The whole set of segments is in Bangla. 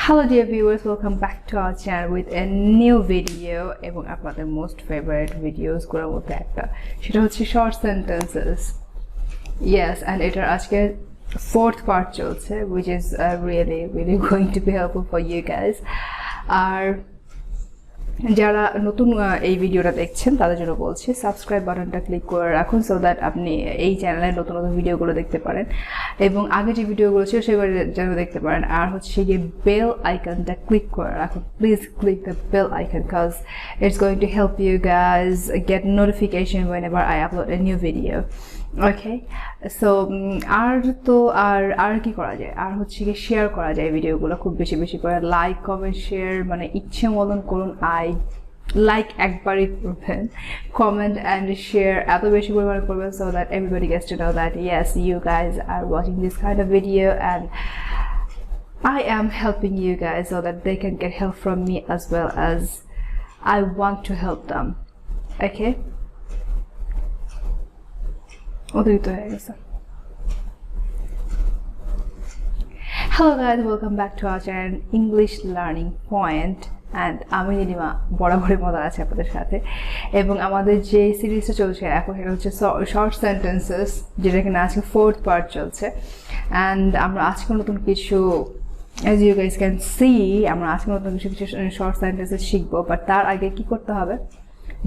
Hello dear viewers, welcome back to our channel with a new video এবং আপনাদের most favorite videos গুলোর মধ্যে একটা সেটা হচ্ছে short sentences. Yes, and এটার আজকে fourth part চলছে which is really going to be helpful for you guys. আর যারা নতুন এই ভিডিওটা দেখছেন তাদের জন্য বলছি সাবস্ক্রাইব বাটনটা ক্লিক করে রাখুন সো দ্যাট আপনি এই চ্যানেলের নতুন নতুন ভিডিওগুলো দেখতে পারেন এবং আগে যে ভিডিওগুলো ছিল সেগুলো যেন দেখতে পারেন আর হচ্ছে গিয়ে বেল আইকনটা ক্লিক করে রাখুন please click the bell icon because it's going to help you guys get notification whenever I upload a new video. Okay so আর কি করা যায় আর হচ্ছে কি শেয়ার করা যায় ভিডিওগুলো খুব বেশি করে লাইক কমেন্ট শেয়ার মানে ইচ্ছে মতন করুন লাইক একবারই করবেন কমেন্ট অ্যান্ড শেয়ার এত বেশি পরিমাণে করবেন so that everybody gets to know that yes you guys are watching this kind of video and I am helping you guys so that they can get help from me as well as I want to help them. Okay, hello guys, welcome back to our channel English Learning Point and আমি নীলিমা বরাবরের মতো আছি আপনাদের সাথে এবং আমাদের যে সিরিজটা চলছে এখন সেটা হচ্ছে শর্ট সেন্টেন্সেস যেটা কিনা আজকে ফোর্থ পার্ট চলছে অ্যান্ড আমরা আজকে নতুন কিছু as you guys can see আমরা আজকে নতুন কিছু শর্ট সেন্টেন্সেস শিখবো বাট তার আগে কি করতে হবে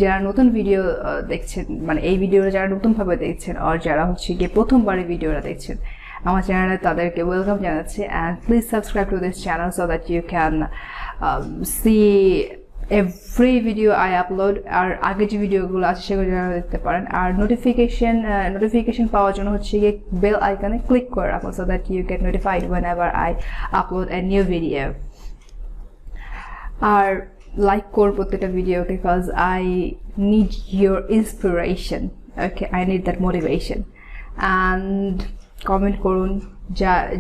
যারা নতুন ভিডিও দেখছেন মানে এই ভিডিওটা যারা নতুনভাবে দেখছেন আর যারা হচ্ছে গিয়ে প্রথমবার এই ভিডিওটা দেখছেন আমার চ্যানেলে তাদেরকে ওয়েলকাম জানাচ্ছি and please subscribe to this channel so that you can see every video I upload আর আগে যে ভিডিওগুলো আছে সেগুলো যারা দেখতে পারেন আর নোটিফিকেশন পাওয়ার জন্য হচ্ছে গিয়ে বেল আইকনে ক্লিক করে রাখুন so that you get notified whenever I upload a new video. আর লাইক করো প্রত্যেকটা ভিডিওকে because I need your inspiration okay I need that motivation and comment করুন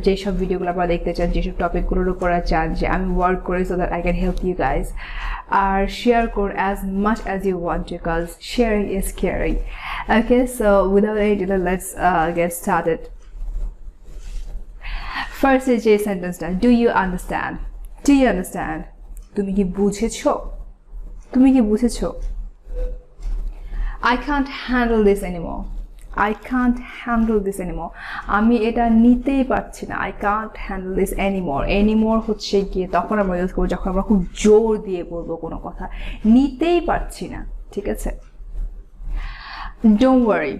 যেসব ভিডিওগুলো আপনারা দেখতে চান যেসব টপিকগুলোর উপর চান যে আমি ওয়ার্ক করি so that I can help you guys আর শেয়ার করুন as much as you want to because sharing is caring okay so without any delay let's get started first যে সেন্টেন্সটা ডু ইউ আন্ডারস্ট্যান্ড তুমি কি বুঝেছো I can't handle this anymore আমি এটা নিতেই পারছি না I can't handle this anymore হচ্ছে গিয়ে তখন আমরা ইউজ করবো যখন আমরা খুব জোর দিয়ে বলবো কোনো কথা নিতেই পারছি না ঠিক আছে don't worry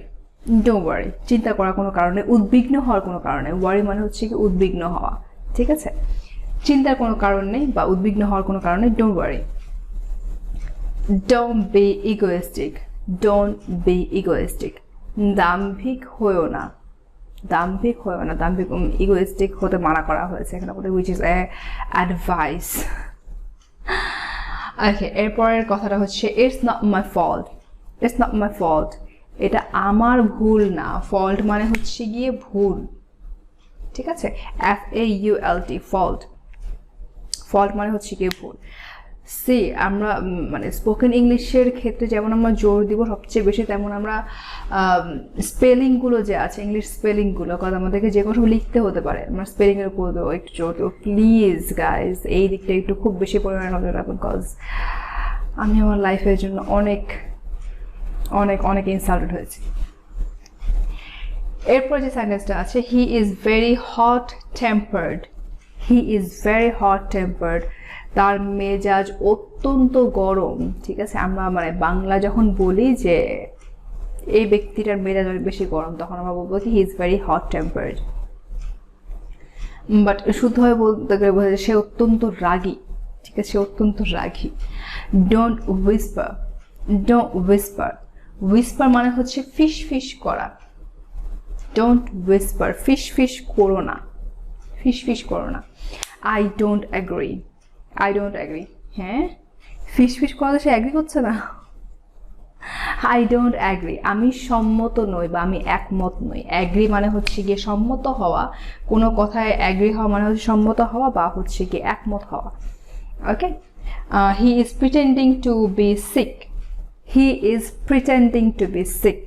চিন্তা করার কোনো কারণে উদ্বিগ্ন হওয়ার কোনো কারণে worry মানে হচ্ছে কি উদ্বিগ্ন হওয়া ঠিক আছে চিন্তার কোনো কারণ নেই বা উদ্বিগ্ন হওয়ার কোনো কারণে don't worry don't be egoistic দাম্ভিক হয়েও না ইগোইস্টিক হতে মানা করা হয়েছে এখানে বলতে which is a advice. ওকে এরপরের কথাটা হচ্ছে it's not my fault এটা আমার ভুল না ফল্ট মানে হচ্ছে গিয়ে ভুল ঠিক আছে FAULT ফল্ট মানে হচ্ছে গিয়ে ভুল সি আমরা মানে স্পোকেন ইংলিশের ক্ষেত্রে যেমন আমরা জোর দিব সবচেয়ে বেশি তেমন আমরা স্পেলিংগুলো যে আছে ইংলিশ স্পেলিংগুলো কারণ আমাদেরকে যে কোনো লিখতে হতে পারে আমরা স্পেলিংয়ের উপর দেবো একটু জোর দেবো প্লিজ গাইজ এই দিকটা একটু খুব বেশি পরিমাণে নজর রাখুন বিকজ আমি আমার লাইফের জন্য অনেক ইনসাল্টেড হয়েছি এরপর যে সেন্টেন্সটা আছে he is very hot tempered তার মেজাজ অত্যন্ত গরম ঠিক আছে আমরা মানে বাংলা যখন বলি যে এই ব্যক্তিটার মেজাজ অনেক বেশি গরম তখন আমরা বলবো কি he is very hot tempered but শুদ্ধভাবে বলতে গেলে বোঝা যায় সে অত্যন্ত রাগী ঠিক আছে সে অত্যন্ত রাগী ডোন্ট উইসপার মানে হচ্ছে ফিস করা ডোন্ট উইসপার ফিস করো না I don't agree হ্যাঁ ফিস করা সে অ্যাগ্রি করছে না I don't agree আমি সম্মত নই বা আমি একমত নই অ্যাগ্রি মানে হচ্ছে গিয়ে সম্মত হওয়া কোনো কথায় অ্যাগ্রি হওয়া মানে হচ্ছে সম্মত হওয়া বা হচ্ছে গিয়ে একমত হওয়া ওকে he is pretending to be sick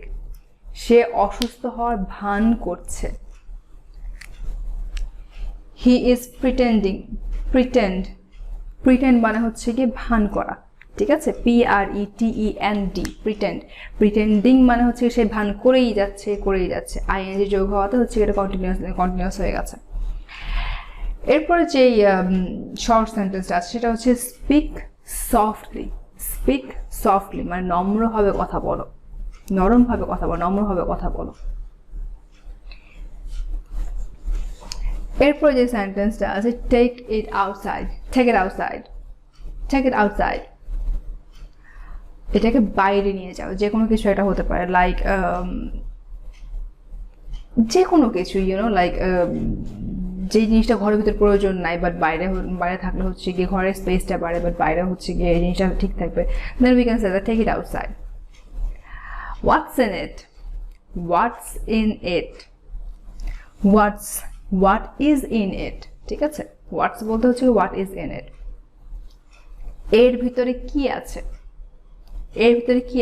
সে অসুস্থ হওয়ার ভান করছে he is pretending pretend pretend মানে হচ্ছে কি ভান করা ঠিক আছে PRETEND প্রিটেন্ড প্রিটেন্ডিং মানে হচ্ছে সে ভান করেই যাচ্ছে আইএনজি যোগ হওয়াতে হচ্ছে এটা কন্টিনিউয়াস হয়ে গেছে এরপরে যে শর্ট সেন্টেন্সটা আছে সেটা হচ্ছে স্পিক সফটলি মানে নম্রভাবে কথা বলো নম্রভাবে কথা বলো এরপর যে সেন্টেন্সটা আছে টেক ইট আউটসাইড এটাকে বাইরে নিয়ে যাও যে কোনো কিছু এটা হতে পারে লাইক যে কোনো কিছু লাইক যে জিনিসটা ঘরের ভিতরে প্রয়োজন নাই বাট বাইরে থাকলে হচ্ছে গিয়ে ঘরের স্পেসটা বাড়ে বাট বাইরে হচ্ছে গিয়ে এই জিনিসটা ঠিক থাকবে then we can say that take it outside what's is in it ঠিক আছে হোয়াটস বলতে হচ্ছে হোয়াট ইজ ইন ইট এর ভিতরে কি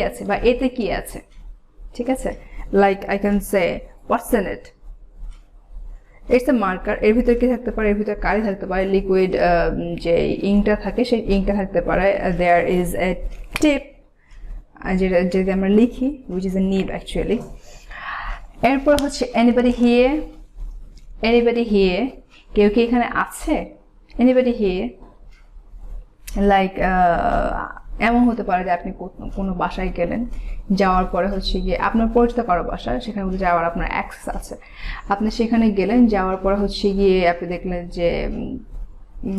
আছে বা এতে কি আছে ঠিক আছে like I can say what's in it it's a marker এর ভিতরে কি থাকতে পারে এর ভিতরে কালি থাকতে পারে লিকুইড যে ইঙ্কটা থাকে সেই ইঙ্কটা থাকতে পারে দেয়ার ইজ এ টিপ যেটা আমরা লিখি which is a nib actually এরপর হচ্ছে anybody here কেউ কি এখানে আছে anybody here লাইক এমন হতে পারে যে আপনি কোনো বাসায় গেলেন যাওয়ার পরে হচ্ছে গিয়ে আপনার পরিচিত কারো বাসা সেখানে যাওয়ার আপনার অ্যাক্সেস আছে আপনি সেখানে গেলেন যাওয়ার পরে হচ্ছে গিয়ে আপনি দেখলেন যে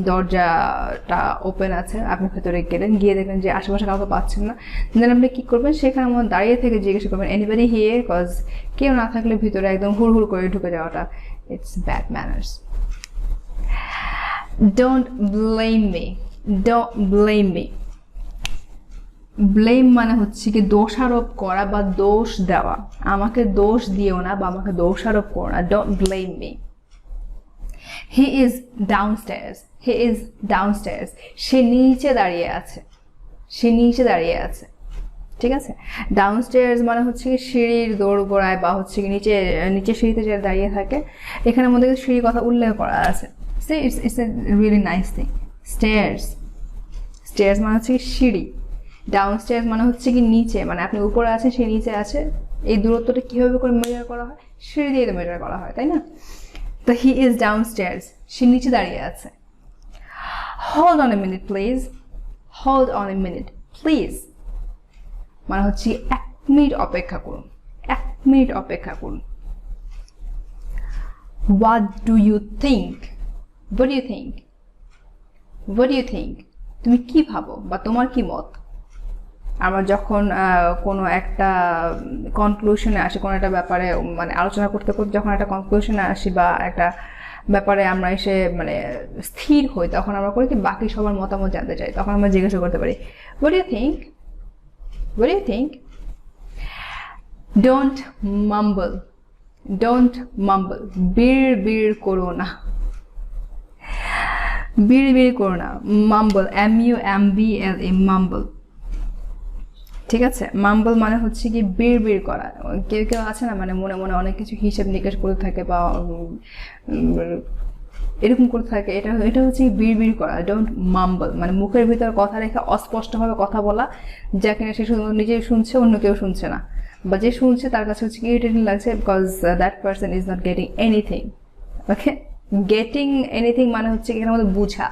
দরজাটা ওপেন আছে আপনি ভেতরে গেলেন গিয়ে দেখলেন যে আশেপাশে কাউকে পাচ্ছেন না দেন আপনি কি করবেন সেখানে আমার দাঁড়িয়ে থেকে জিজ্ঞাসা করবেন এনিবডি হিয়ার কজ কেউ না থাকলে ভিতরে একদম হুড় করে ঢুকে যাওয়াটা it's bad manners don't blame me blame মানে হচ্ছে কি দোষারোপ করা বা দোষ দেওয়া আমাকে দোষ দিও না বা আমাকে দোষারোপ করো না don't blame me he is downstairs সে নিচে দাঁড়িয়ে আছে ঠিক আছে ডাউনস্টেয়ার্স মানে হচ্ছে কি সিঁড়ির দোরগোড়ায় বা হচ্ছে কি নিচে সিঁড়িতে যে দাঁড়িয়ে থাকে এখানে মধ্যে সিঁড়ির কথা উল্লেখ করা আছে say it's a really nice thing stairs মানে হচ্ছে কি সিঁড়ি ডাউনস্টেয়ার্স মানে হচ্ছে কি নিচে মানে আপনি উপরে আছেন সে নিচে আছে এই দূরত্বটা কিভাবে করে মেজার করা হয় সিঁড়ি দিয়ে মেজার করা হয় তাই না তো হি ইজ ডাউনস্টেয়ার্স সে নিচে দাঁড়িয়ে আছে hold on a minute please মানে হচ্ছে 1 মিনিট অপেক্ষা করুন what do you think তুমি কি ভাবো বা তোমার কি মত আমরা যখন কোনো একটা কনক্লুশনে আসি কোনো একটা ব্যাপারে মানে আলোচনা করতে যখন একটা কনক্লুশনে আসি বা একটা ব্যাপারে আমরা এসে মানে স্থির হই তখন আমরা করি কি বাকি সবার মতামত জানতে চাই তখন আমরা জিজ্ঞাসা করতে পারি what do you think don't mumble বিড় করো না মাম্বল MUMBLE মাম্বল ঠিক আছে মাম্বল মানে হচ্ছে কি বিড় করা কেউ আছে না মানে মনে অনেক কিছু হিসাব নিকাশ করতে থাকে বা এরকম করতে থাকে এটা হচ্ছে বিড় করা ডোন্ট মাম্বল মানে মুখের ভিতর কথা রেখে অস্পষ্টভাবে কথা বলা যা কিনা সে শুধু নিজেই শুনছে অন্য কেউ শুনছে না বা যে শুনছে তার কাছে হচ্ছে কি ইরিটেটিং লাগছে because that person is not getting anything okay getting anything মানে হচ্ছে এখানে মধ্যে বুঝা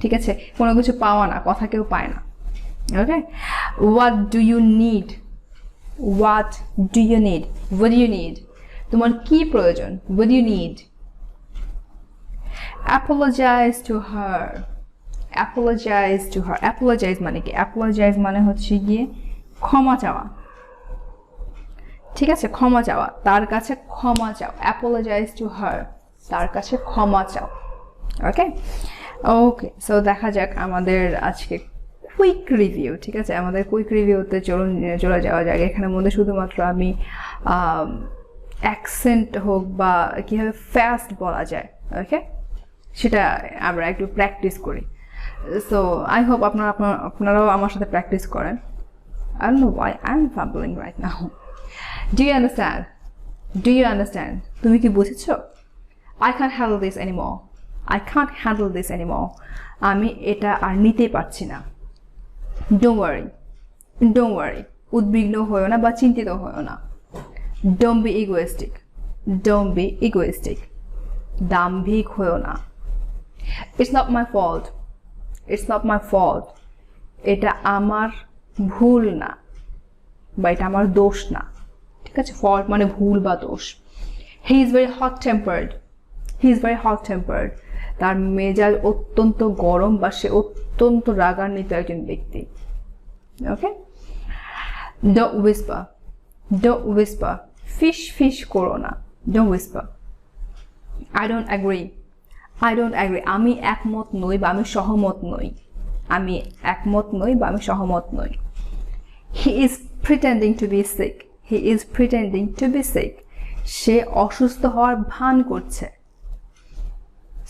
ঠিক আছে কোনো কিছু পাওয়া না কথা কেউ পায় না ওকে what do you need তোমার কি প্রয়োজন what do you need apologize to her apologize মানে কি apologize মানে হচ্ছে গিয়ে ক্ষমা চাওয়া ঠিক আছে ক্ষমা চাওয়া তার কাছে ক্ষমা চাও apologize to her তার কাছে ক্ষমা চাও ওকে সো দেখা যাক আমাদের আজকে কুইক রিভিউ ঠিক আছে আমাদের কুইক রিভিউতে চলে যাওয়া যাক এখানের মধ্যে শুধুমাত্র আমি অ্যাকসেন্ট হোক বা কীভাবে ফাস্ট বলা যায় ওকে সেটা আমরা একটু প্র্যাকটিস করি সো আই হোপ আপনারাও আমার সাথে প্র্যাকটিস করেন I don't know why I'm fumbling right now do you understand তুমি কি বুঝেছো I can't handle this anymore I can't handle this anymore. আমি এটা আর নিতে পারছি না। Don't worry. Don't worry. উদ্বিগ্ন হয়ো না বা চিন্তিত হয়ো না। Don't be egoistic. Don't be egoistic. দাম্ভিক হয়ো না। It's not my fault. It's not my fault. এটা আমার ভুল না বা এটা আমার দোষ না। ঠিক আছে, ফল্ট মানে ভুল বা দোষ। He is very hot tempered. He is very hot tempered. তার মেজাজ অত্যন্ত গরম বা সে অত্যন্ত রাগান্বিত একজন ব্যক্তি। ওকে, don't whisper. Don't whisper. Fish fish করো না। Don't whisper. I don't agree. I don't agree. আমি একমত নই বা আমি সহমত নই। আমি একমত নই বা আমি সহমত নই। He is pretending to be sick. He is pretending to be sick. সে অসুস্থ হওয়ার ভান করছে।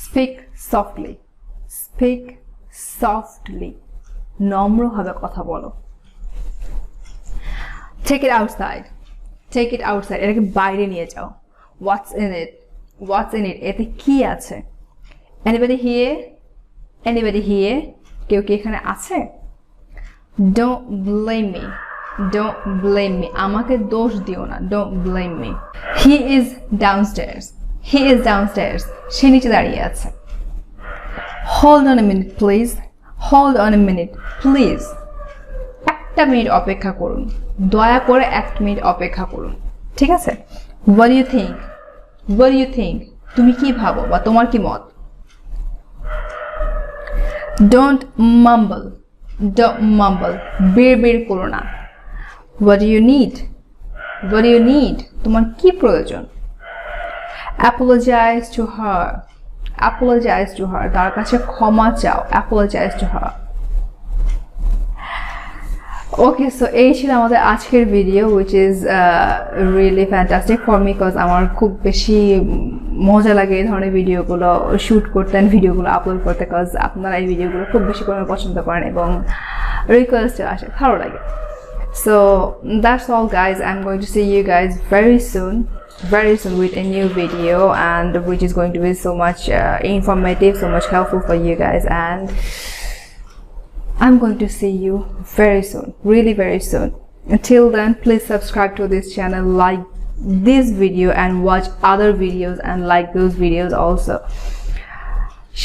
Speak softly. Speak softly. নম্রভাবে কথা বলো। Take it outside. Take it outside. এটাকে বাইরে নিয়ে যাও। What's in it? What's in it? এতে কি আছে? Anybody here? Anybody here? কেউ কি এখানে আছে? Don't blame me. Don't blame me. আমাকে দোষ দিও না। Don't blame me. He is downstairs. He is downstairs. সে নিচে দাঁড়িয়ে আছে। Hold on a minute, please. Hold on a minute, please. একটা মিনিট অপেক্ষা করুন। দয়া করে 1 মিনিট অপেক্ষা করুন। ঠিক আছে? What do you think? What do you think? তুমি কি ভাবো বা তোমার কি মত? Don't mumble. Don't mumble. বিড়বিড় করো না। What do you need? What do you need? তোমার কি প্রয়োজন? Apologize to her. Apologize to her. তার কাছে ক্ষমা চাও। Apologize to her. Okay, so এই ছিল আমাদের আজকের video, which is really fantastic for me because আমার খুব বেশি মজা লাগে এই ধরনের ভিডিওগুলো শুট করতে and ভিডিওগুলো আপলোড করতে, because আপনারা এই ভিডিওগুলো খুব বেশি করে পছন্দ করেন এবং রিকোয়েস্ট আসে, ভালো লাগে। So that's all guys. I'm going to see you guys very soon with a new video, and which is going to be so much informative, so much helpful for you guys, and I'm going to see you very soon, really very soon. Until then, please subscribe to this channel, like this video and watch other videos and like those videos also.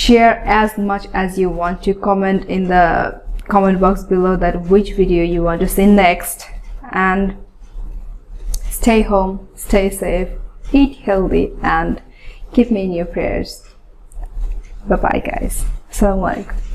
Share as much as you want to. Comment in the comment box below that which video you want to see next, and stay home, stay safe, eat healthy, and keep me in your prayers. Bye bye guys. Assalamu alaikum.